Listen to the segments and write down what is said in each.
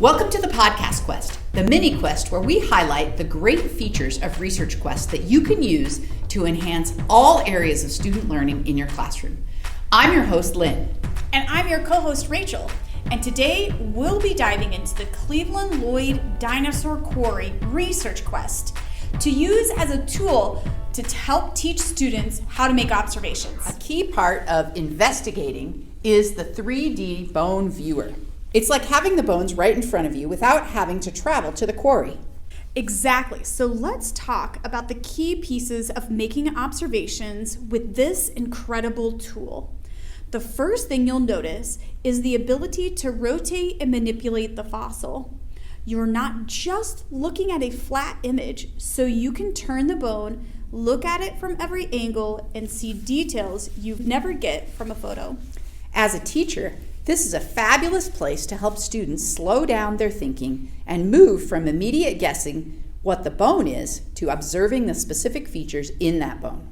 Welcome to the Podcast Quest, the mini quest where we highlight the great features of Research Quest that you can use to enhance all areas of student learning in your classroom. I'm your host, Lynn. And I'm your co-host, Rachel. And today we'll be diving into the Cleveland Lloyd Dinosaur Quarry Research Quest to use as a tool to help teach students how to make observations. A key part of investigating is the 3D bone viewer. It's like having the bones right in front of you without having to travel to the quarry. Exactly. So let's talk about the key pieces of making observations with this incredible tool. The first thing you'll notice is the ability to rotate and manipulate the fossil. You're not just looking at a flat image, so you can turn the bone, look at it from every angle, and see details you'd never get from a photo. As a teacher, this is a fabulous place to help students slow down their thinking and move from immediate guessing what the bone is to observing the specific features in that bone.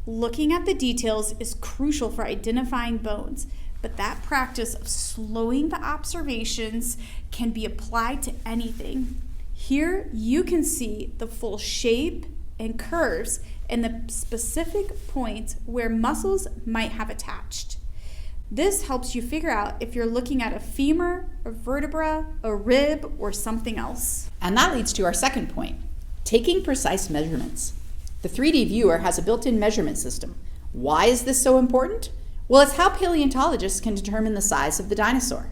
Looking at the details is crucial for identifying bones, but that practice of slowing the observations can be applied to anything. Here you can see the full shape and curves and the specific points where muscles might have attached. This helps you figure out if you're looking at a femur, a vertebra, a rib, or something else. And that leads to our second point, taking precise measurements. The 3D viewer has a built-in measurement system. Why is this so important? Well, it's how paleontologists can determine the size of the dinosaur.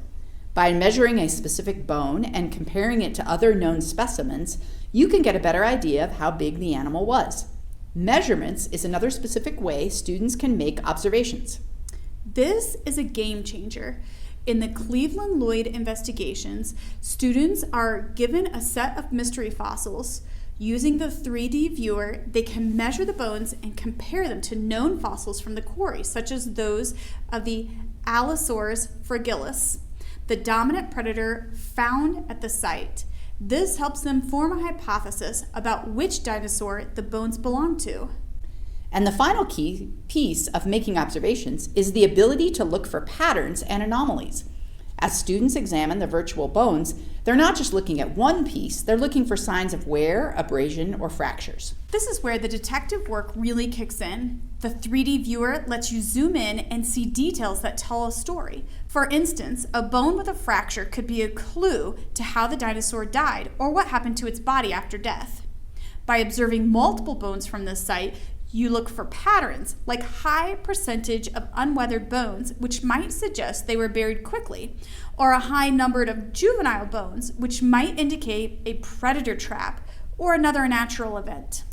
By measuring a specific bone and comparing it to other known specimens, you can get a better idea of how big the animal was. Measurements is another specific way students can make observations. This is a game changer. In the Cleveland Lloyd investigations, students are given a set of mystery fossils. Using the 3D viewer, they can measure the bones and compare them to known fossils from the quarry, such as those of the Allosaurus fragilis, the dominant predator found at the site. This helps them form a hypothesis about which dinosaur the bones belong to. And the final key piece of making observations is the ability to look for patterns and anomalies. As students examine the virtual bones, they're not just looking at one piece, they're looking for signs of wear, abrasion, or fractures. This is where the detective work really kicks in. The 3D viewer lets you zoom in and see details that tell a story. For instance, a bone with a fracture could be a clue to how the dinosaur died or what happened to its body after death. By observing multiple bones from this site, you look for patterns, like high percentage of unweathered bones, which might suggest they were buried quickly, or a high number of juvenile bones, which might indicate a predator trap or another natural event.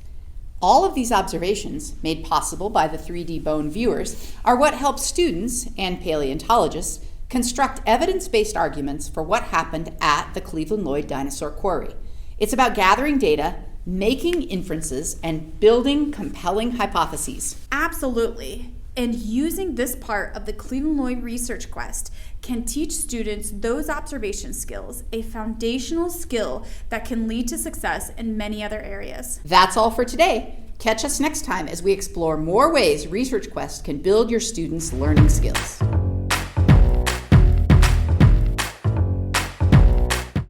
All of these observations, made possible by the 3D bone viewers, are what helps students and paleontologists construct evidence-based arguments for what happened at the Cleveland Lloyd Dinosaur Quarry. It's about gathering data, making inferences, and building compelling hypotheses. Absolutely. And using this part of the Cleveland Lloyd Research Quest can teach students those observation skills, a foundational skill that can lead to success in many other areas. That's all for today. Catch us next time as we explore more ways Research Quest can build your students' learning skills.